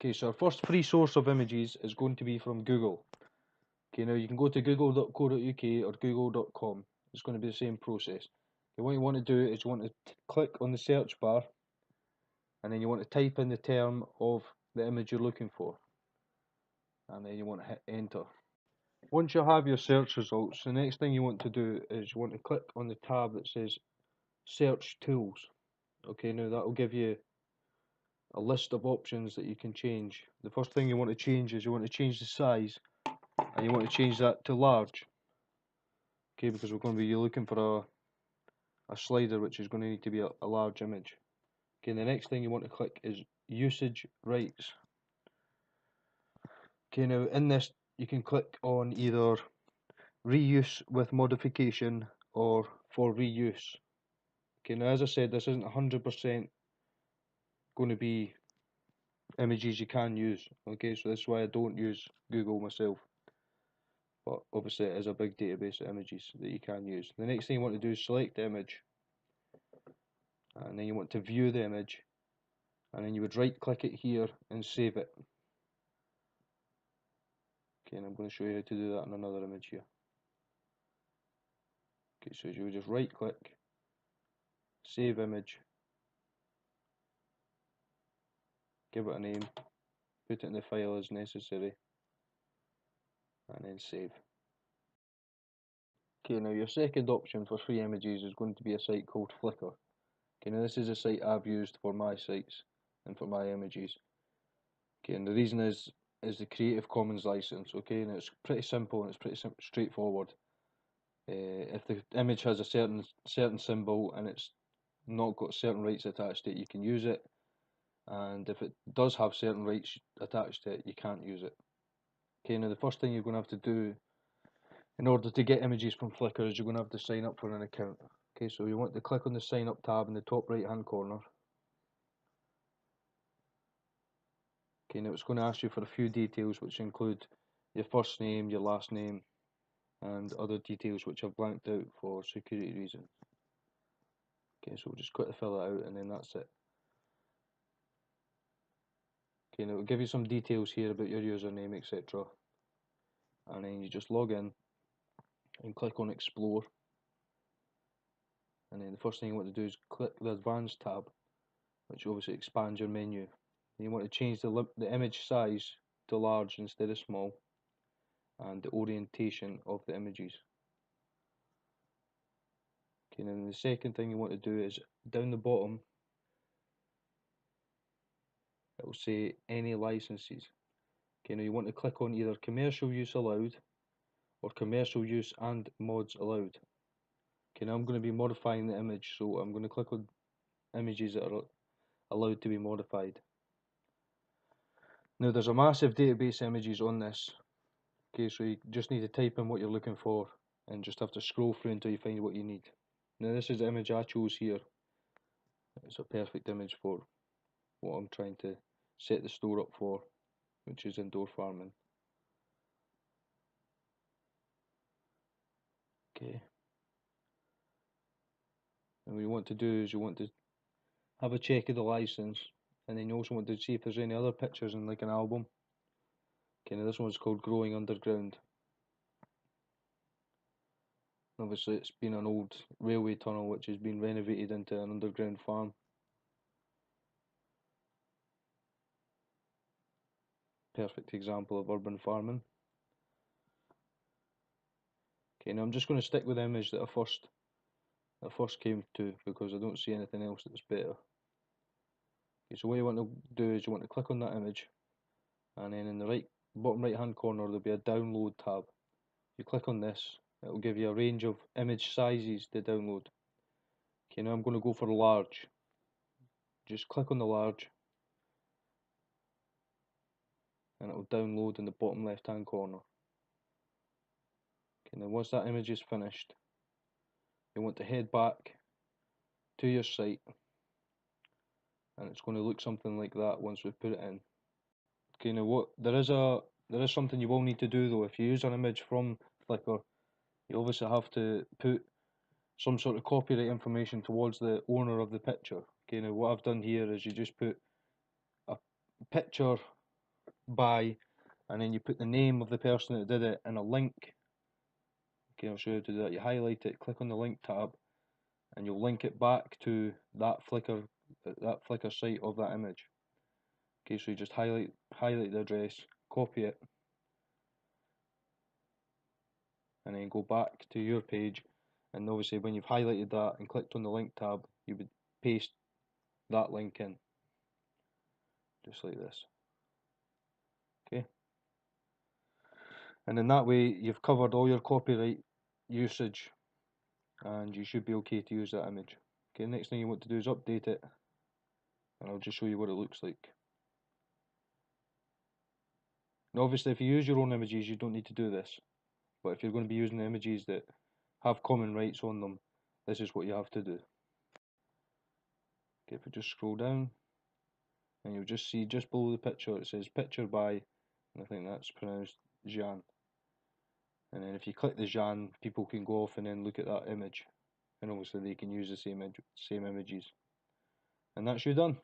Okay, so our first free source of images is going to be from Google. Okay, now you can go to google.co.uk or google.com. It's going to be the same process. Okay, what you want to do is you want to click on the search bar, and then you want to type in the term of the image you're looking for, and then you want to hit enter. Once you have your search results, the next thing you want to do is you want to click on the tab that says search tools. Okay, now that will give you a list of options that you can change. The first thing you want to change is you want to change the size, and you want to change that to large. Okay, because we're going to be looking for a slider which is going to need to be a large image. Okay, and the next thing you want to click is usage rights. Okay, now in this you can click on either reuse with modification or for reuse. Okay, now as I said, this isn't 100% going to be images you can use. Okay, so that's why I don't use Google myself. But obviously it is a big database of images that you can use. The next thing you want to do is select the image, and then you want to view the image, and then you would right click it here and save it. Okay, and I'm going to show you how to do that on another image here. Okay, so you would just right click, save image, give it a name, put it in the file as necessary, and then save. Okay, now your second option for free images is going to be a site called Flickr. Okay, now this is a site I've used for my sites and for my images. Okay, and the reason is the Creative Commons license. Okay, and it's pretty simple and it's pretty straightforward. If the image has a certain symbol and it's not got certain rights attached to it, you can use it, and if it does have certain rights attached to it, you can't use it. Okay, now the first thing you're going to have to do in order to get images from Flickr is you're going to have to sign up for an account. Okay, so you want to click on the sign up tab in the top right hand corner. Okay, now it's going to ask you for a few details, which include your first name, your last name, and other details which I've blanked out for security reasons. Okay, so we'll just quickly fill that out and then that's it. Okay, now it'll give you some details here about your username, etc. And then you just log in and click on Explore. And then the first thing you want to do is click the Advanced tab, which obviously expands your menu. And you want to change the image size to large instead of small, and the orientation of the images. Okay, and then the second thing you want to do is down the bottom, it will say any licenses. Okay, now you want to click on either commercial use allowed or commercial use and mods allowed. Okay, now I'm going to be modifying the image, so I'm going to click on images that are allowed to be modified. Now there's a massive database of images on this. Okay, so you just need to type in what you're looking for and just have to scroll through until you find what you need. Now this is the image I chose here. It's a perfect image for what I'm trying to set the store up for, which is indoor farming. Okay. And what you want to do is you want to have a check of the license, and then you also want to see if there's any other pictures in like an album. Okay, now this one's called Growing Underground. Obviously it's been an old railway tunnel which has been renovated into an underground farm. Perfect example of urban farming. Okay, now I'm just going to stick with the image that I first came to because I don't see anything else that's better. Okay, so what you want to do is you want to click on that image, and then in the bottom right hand corner there'll be a download tab. You click on this, it will give you a range of image sizes to download. Okay, now I'm going to go for large. Just click on the large and it will download in the bottom left hand corner. Okay, now once that image is finished, you want to head back to your site, and it's going to look something like that once we put it in. Okay, now there is something you will need to do though. If you use an image from Flickr, you obviously have to put some sort of copyright information towards the owner of the picture. Okay, now what I've done here is you just put a picture by, and then you put the name of the person that did it and a link. Okay, I'll show you how to do that. You highlight it, click on the link tab, and you'll link it back to that Flickr site of that image. Okay, so you just highlight the address, copy it, and then go back to your page. And obviously, when you've highlighted that and clicked on the link tab, you would paste that link in, just like this. Okay, and in that way, you've covered all your copyright usage, and you should be okay to use that image. Okay, next thing you want to do is update it, and I'll just show you what it looks like. Now, obviously, if you use your own images, you don't need to do this. But if you're going to be using images that have common rights on them, this is what you have to do. Okay, if we just scroll down, and you'll just see just below the picture it says picture by, and I think that's pronounced Jan. And then if you click the Jan, people can go off and then look at that image, and obviously they can use the same images. And that's you done.